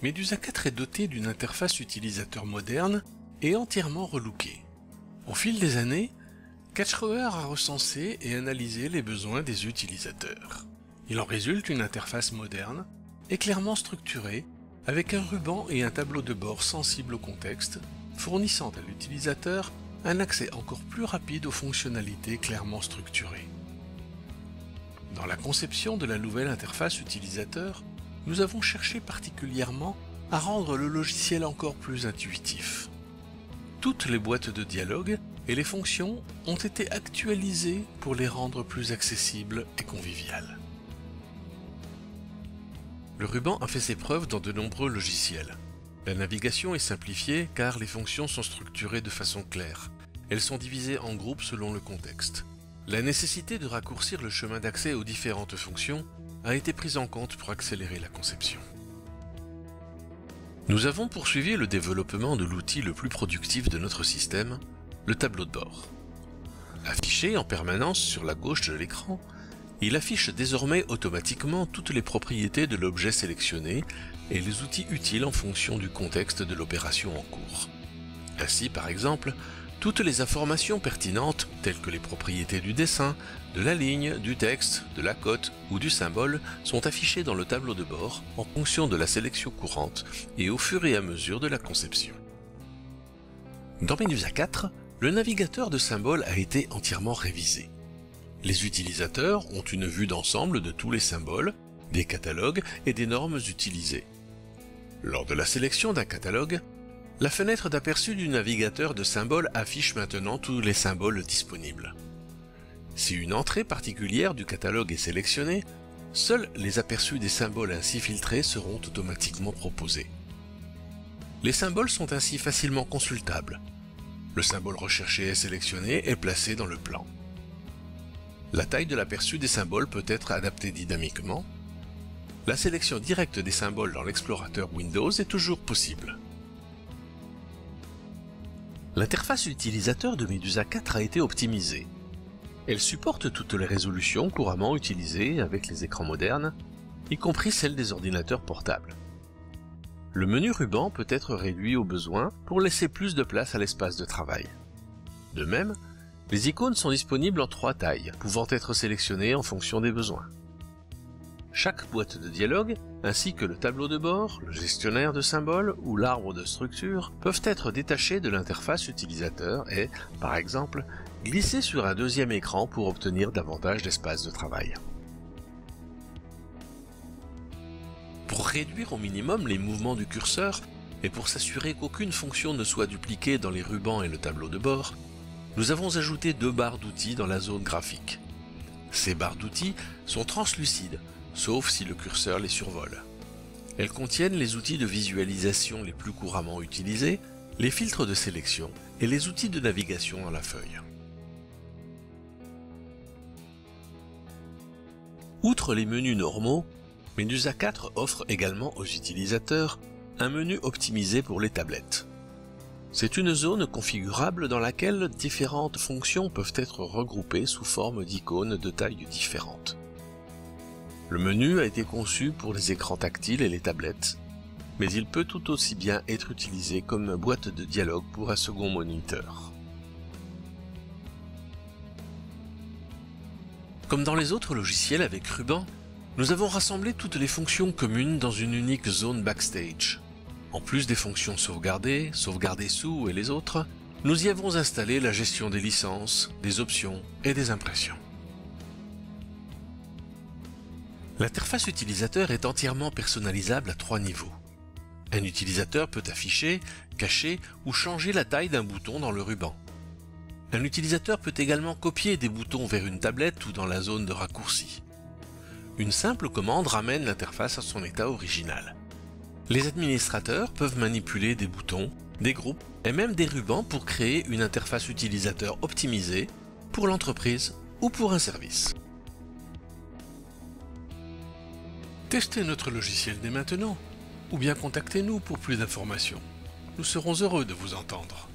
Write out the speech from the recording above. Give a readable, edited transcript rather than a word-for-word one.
Medusa 4 est doté d'une interface utilisateur moderne et entièrement relookée. Au fil des années, Catchrower a recensé et analysé les besoins des utilisateurs. Il en résulte une interface moderne et clairement structurée, avec un ruban et un tableau de bord sensible au contexte, fournissant à l'utilisateur un accès encore plus rapide aux fonctionnalités clairement structurées. Dans la conception de la nouvelle interface utilisateur, nous avons cherché particulièrement à rendre le logiciel encore plus intuitif. Toutes les boîtes de dialogue et les fonctions ont été actualisées pour les rendre plus accessibles et conviviales. Le ruban a fait ses preuves dans de nombreux logiciels. La navigation est simplifiée car les fonctions sont structurées de façon claire. Elles sont divisées en groupes selon le contexte. La nécessité de raccourcir le chemin d'accès aux différentes fonctions a été prise en compte pour accélérer la conception. Nous avons poursuivi le développement de l'outil le plus productif de notre système, le tableau de bord. Affiché en permanence sur la gauche de l'écran, il affiche désormais automatiquement toutes les propriétés de l'objet sélectionné et les outils utiles en fonction du contexte de l'opération en cours. Ainsi, par exemple, toutes les informations pertinentes, telles que les propriétés du dessin, de la ligne, du texte, de la cote ou du symbole, sont affichées dans le tableau de bord en fonction de la sélection courante et au fur et à mesure de la conception. Dans Medusa 4, le navigateur de symboles a été entièrement révisé. Les utilisateurs ont une vue d'ensemble de tous les symboles, des catalogues et des normes utilisées. Lors de la sélection d'un catalogue, la fenêtre d'aperçu du navigateur de symboles affiche maintenant tous les symboles disponibles. Si une entrée particulière du catalogue est sélectionnée, seuls les aperçus des symboles ainsi filtrés seront automatiquement proposés. Les symboles sont ainsi facilement consultables. Le symbole recherché est sélectionné et placé dans le plan. La taille de l'aperçu des symboles peut être adaptée dynamiquement. La sélection directe des symboles dans l'explorateur Windows est toujours possible. L'interface utilisateur de Medusa 4 a été optimisée. Elle supporte toutes les résolutions couramment utilisées avec les écrans modernes, y compris celles des ordinateurs portables. Le menu ruban peut être réduit au besoin pour laisser plus de place à l'espace de travail. De même, les icônes sont disponibles en 3 tailles, pouvant être sélectionnées en fonction des besoins. Chaque boîte de dialogue, ainsi que le tableau de bord, le gestionnaire de symboles ou l'arbre de structure, peuvent être détachés de l'interface utilisateur et, par exemple, glissés sur un deuxième écran pour obtenir davantage d'espace de travail. Pour réduire au minimum les mouvements du curseur et pour s'assurer qu'aucune fonction ne soit dupliquée dans les rubans et le tableau de bord, nous avons ajouté 2 barres d'outils dans la zone graphique. Ces barres d'outils sont translucides, sauf si le curseur les survole. Elles contiennent les outils de visualisation les plus couramment utilisés, les filtres de sélection et les outils de navigation dans la feuille. Outre les menus normaux, Medusa 4 offre également aux utilisateurs un menu optimisé pour les tablettes. C'est une zone configurable dans laquelle différentes fonctions peuvent être regroupées sous forme d'icônes de tailles différentes. Le menu a été conçu pour les écrans tactiles et les tablettes, mais il peut tout aussi bien être utilisé comme boîte de dialogue pour un second moniteur. Comme dans les autres logiciels avec Ruban, nous avons rassemblé toutes les fonctions communes dans une unique zone backstage. En plus des fonctions sauvegardées, sauvegarder sous et les autres, nous y avons installé la gestion des licences, des options et des impressions. L'interface utilisateur est entièrement personnalisable à 3 niveaux. Un utilisateur peut afficher, cacher ou changer la taille d'un bouton dans le ruban. Un utilisateur peut également copier des boutons vers une tablette ou dans la zone de raccourci. Une simple commande ramène l'interface à son état original. Les administrateurs peuvent manipuler des boutons, des groupes et même des rubans pour créer une interface utilisateur optimisée pour l'entreprise ou pour un service. Testez notre logiciel dès maintenant, ou bien contactez-nous pour plus d'informations. Nous serons heureux de vous entendre.